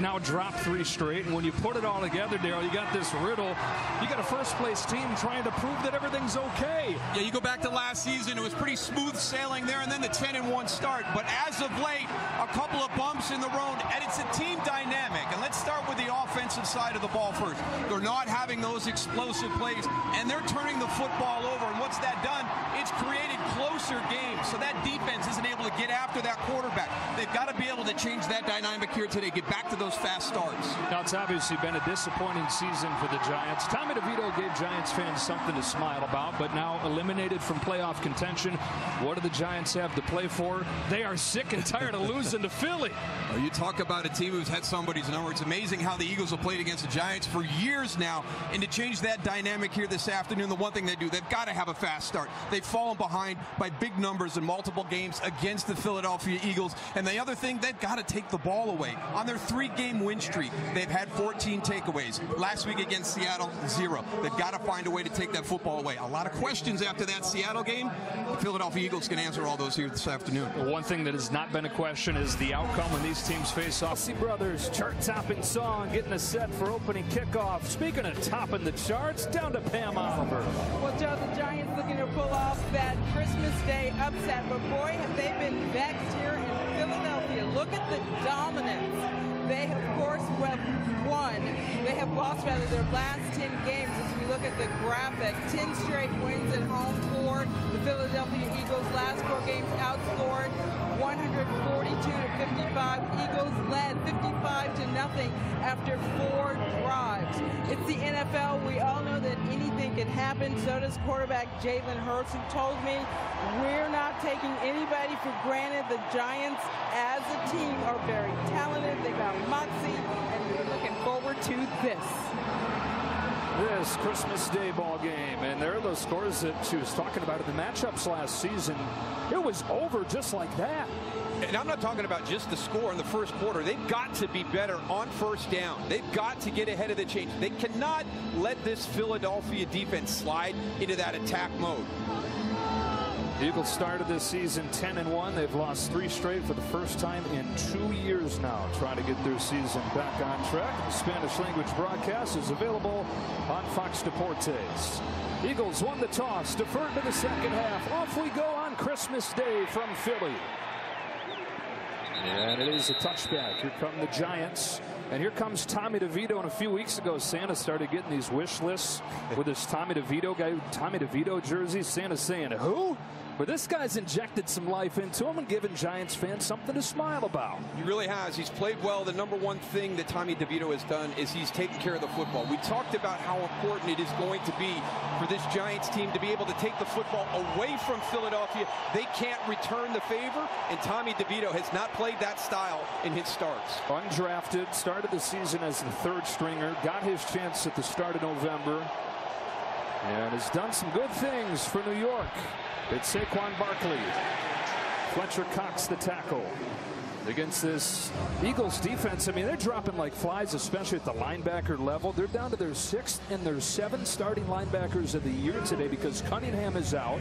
now dropped 3 straight, and when you put it all together, Darryl, you got this riddle. You got a first-place team trying to prove that everything's okay. Yeah, you go back to last season, it was pretty smooth sailing there, and then the 10-1 start. But as of late, a couple of bumps in the road, and it's a team dynamic. And let's start with the offensive side of the ball first. They're not having those explosive plays, and they're turning the football over. And what's that done? It's created closer games, so that defense isn't able to get after that quarterback. They've got to be able to change that dynamic here today, get back to those fast starts. Now, it's obviously been a disappointing season for the Giants. Tommy DeVito gave Giants fans something to smile about, but now eliminated from playoff contention. What do the Giants have to play for? They are sick and tired of losing to Philly. Well, you talk about a team who's had somebody's number. It's amazing how the Eagles have played against the Giants for years now, and to change that dynamic here this afternoon, the one thing they do, they've got to have a fast start. They've fallen behind by big numbers in multiple games against the Philadelphia Eagles, and the other thing, they've got to take the ball away. On their 3-game win streak, they've had 14 takeaways. Last week against Seattle, 0. They've got to find a way to take that football away. A lot of questions after that Seattle game. The Philadelphia Eagles can answer all those here this afternoon. One thing that has not been a question is the outcome when these teams face off. Kelsey Brothers, chart-topping song, getting us set for opening kickoff. Speaking of topping the charts, down to Pam Oliver. Well, Joe, the Giants looking to pull off that Christmas Day upset, but boy, have they been vexed here in Philadelphia. Look at the dominance. They, of course, have won. They have lost, rather, their last 10 games. As we look at the graphic, 10 straight wins at home for the Philadelphia Eagles. Last 4 games outscored 142 to 55. Eagles led 55-0 after 4 drives. It's the NFL. We all know that anything can happen. So does quarterback Jalen Hurts, who told me we're not taking anybody for granted. The Giants, as a team, are very talented. They got moxie, and we're looking forward to this Christmas Day ball game. And there are those scores that she was talking about in the matchups last season. It was over just like that. And I'm not talking about just the score in the first quarter. They've got to be better on first down. They've got to get ahead of the change. They cannot let this Philadelphia defense slide into that attack mode. The Eagles started this season 10-1. They've lost 3 straight for the first time in 2 years now, trying to get their season back on track. The Spanish language broadcast is available on Fox Deportes. Eagles won the toss, deferred to the second half. Off we go on Christmas Day from Philly. And it is a touchback. Here come the Giants. And here comes Tommy DeVito. And a few weeks ago, Santa started getting these wish lists with this Tommy DeVito jersey. Santa's saying, who? But this guy's injected some life into him and given Giants fans something to smile about. He really has. He's played well. The number one thing that Tommy DeVito has done is he's taken care of the football. We talked about how important it is going to be for this Giants team to be able to take the football away from Philadelphia. They can't return the favor, and Tommy DeVito has not played that style in his starts. Undrafted, started the season as the 3rd stringer, got his chance at the start of November, and has done some good things for New York. It's Saquon Barkley. Fletcher Cox the tackle. Against this Eagles defense, I mean, they're dropping like flies, especially at the linebacker level. They're down to their 6th and their 7th starting linebackers of the year today because Cunningham is out.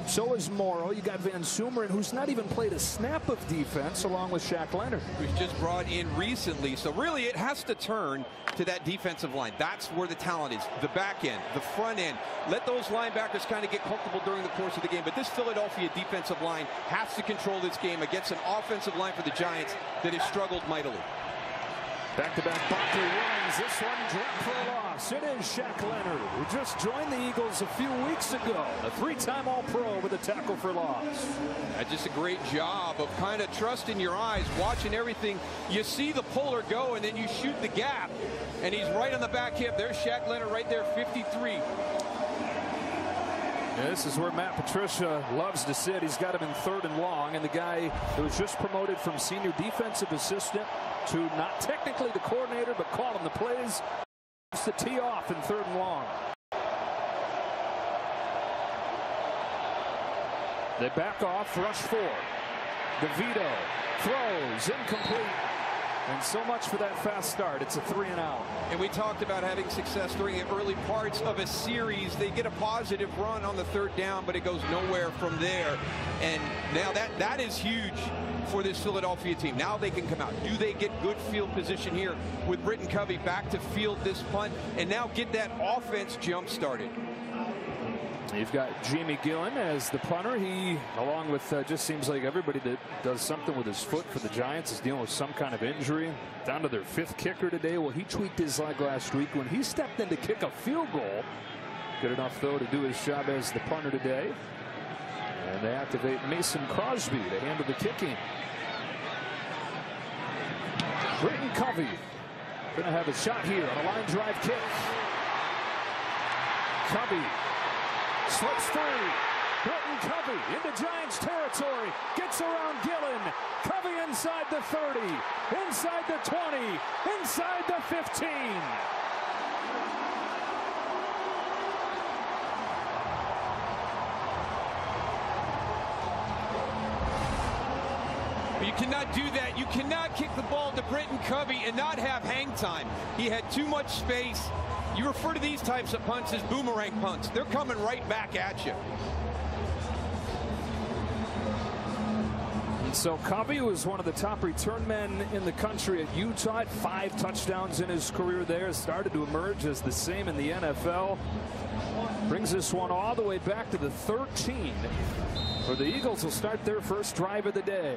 So is Morrow. You got Van Sumeren, who's not even played a snap of defense, along with Shaq Leonard, who's just brought in recently. So really it has to turn to that defensive line. That's where the talent is. The back end, the front end. Let those linebackers kind of get comfortable during the course of the game. But this Philadelphia defensive line has to control this game against an offensive line for the Giants that has struggled mightily. Back-to-back Barkley runs. This one dropped for a loss. It is Shaq Leonard, who just joined the Eagles a few weeks ago. A 3-time All-Pro with a tackle for loss. Just a great job of kind of trusting your eyes, watching everything. You see the puller go, and then you shoot the gap. And he's right on the back hip. There's Shaq Leonard right there, 53. Yeah, this is where Matt Patricia loves to sit. He's got him in 3rd and long, and the guy who was just promoted from senior defensive assistant to not technically the coordinator, but calling the plays, has to tee off in 3rd and long. They back off, rush 4. DeVito throws incomplete. And so much for that fast start. It's a 3-and-out. And we talked about having success during the early parts of a series. They get a positive run on the 3rd down, but it goes nowhere from there. And now that is huge for this Philadelphia team. Now they can come out. Do they get good field position here with Britton Covey back to field this punt and now get that offense jump started? You've got Jamie Gillen as the punter. He, along with just seems like everybody that does something with his foot for the Giants, is dealing with some kind of injury. Down to their 5th kicker today. Well, he tweaked his leg last week when he stepped in to kick a field goal. Good enough, though, to do his job as the punter today. And they activate Mason Crosby to handle the kicking. Britton Covey going to have a shot here on a line drive kick. Covey slips free. Britton Covey into Giants territory. Gets around Gillen. Covey inside the 30. Inside the 20. Inside the 15. You cannot do that. You cannot kick the ball to Britton Covey and not have hang time. He had too much space. You refer to these types of punts as boomerang punts. They're coming right back at you. And so Covey was one of the top return men in the country at Utah. 5 touchdowns in his career there. Started to emerge as the same in the NFL. Brings this one all the way back to the 13, where the Eagles will start their first drive of the day.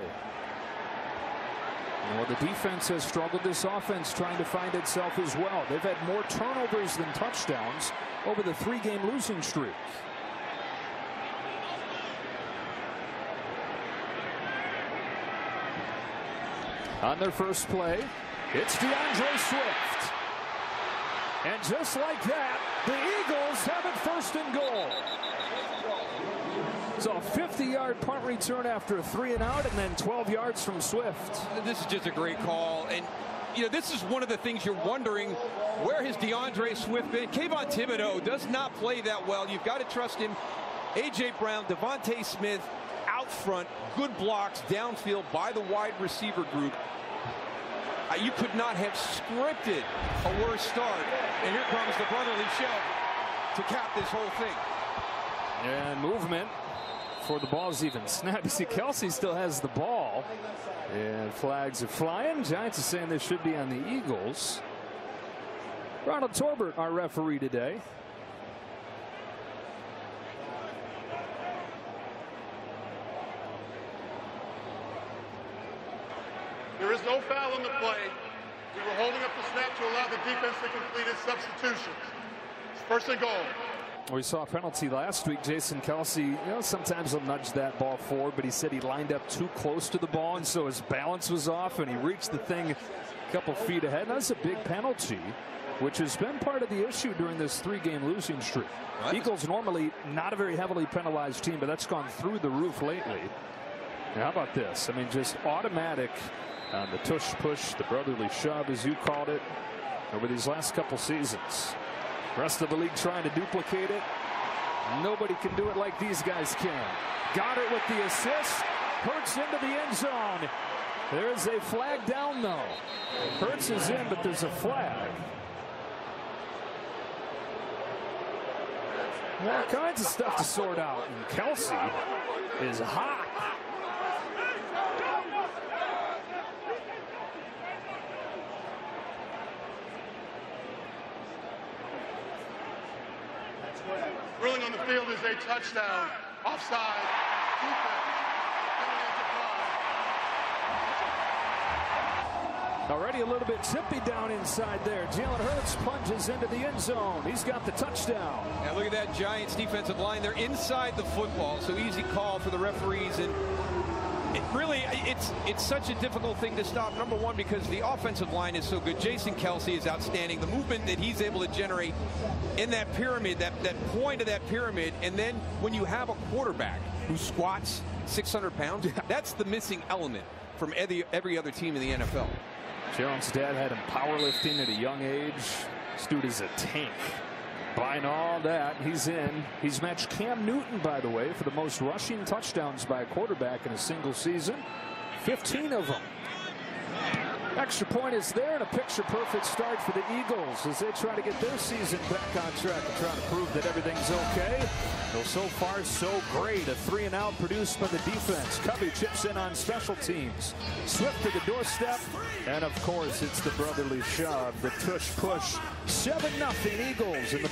Well, the defense has struggled. This offense trying to find itself as well. They've had more turnovers than touchdowns over the 3-game losing streak. On their first play, it's DeAndre Swift. And just like that, the Eagles have it 1st and goal. So a 50-yard punt return after a 3-and-out, and then 12 yards from Swift. This is just a great call. And, you know, this is one of the things you're wondering, where has DeAndre Swift been? Kayvon Thibodeau does not play that well. You've got to trust him. A.J. Brown, Devontae Smith out front. Good blocks downfield by the wide receiver group. You could not have scripted a worse start. And here comes the brotherly shove to cap this whole thing. And movement before the ball's even snapped. You see, Kelsey still has the ball. And flags are flying. Giants are saying this should be on the Eagles. Ronald Torbert, our referee today. There is no foul on the play. We were holding up the snap to allow the defense to complete its substitutions. It's 1st and goal. We saw a penalty last week. Jason Kelsey, you know, sometimes he'll nudge that ball forward, but he said he lined up too close to the ball, and so his balance was off, and he reached the thing a couple feet ahead. And that's a big penalty, which has been part of the issue during this 3-game losing streak. Right. Eagles normally not a very heavily penalized team, but that's gone through the roof lately. And how about this? I mean, just automatic on the tush push, the brotherly shove, as you called it, over these last couple seasons. Rest of the league trying to duplicate it. Nobody can do it like these guys can. Got it with the assist. Hurts into the end zone. There's a flag down, though. Hurts is in, but there's a flag. All kinds of stuff to sort out. And Kelsey is hot. Ruling on the field is a touchdown. Offside. Defense. Already a little bit tippy down inside there. Jalen Hurts punches into the end zone. He's got the touchdown. And look at that Giants defensive line. They're inside the football, so easy call for the referees. And it really, it's such a difficult thing to stop. Number one, because the offensive line is so good. Jason Kelsey is outstanding. The movement that he's able to generate in that pyramid, that point of that pyramid, and then when you have a quarterback who squats 600 pounds, that's the missing element from every other team in the NFL. Jalen's dad had him powerlifting at a young age. This dude is a tank. Buying all that, he's in. He's matched Cam Newton, by the way, for the most rushing touchdowns by a quarterback in a single season. 15 of them. Extra point is there, and a picture-perfect start for the Eagles as they try to get their season back on track and try to prove that everything's okay. Well, so far, so great. A 3-and-out produced by the defense. Covey chips in on special teams. Swift to the doorstep, and of course, it's the brotherly shove, the tush push. 7-0 Eagles in the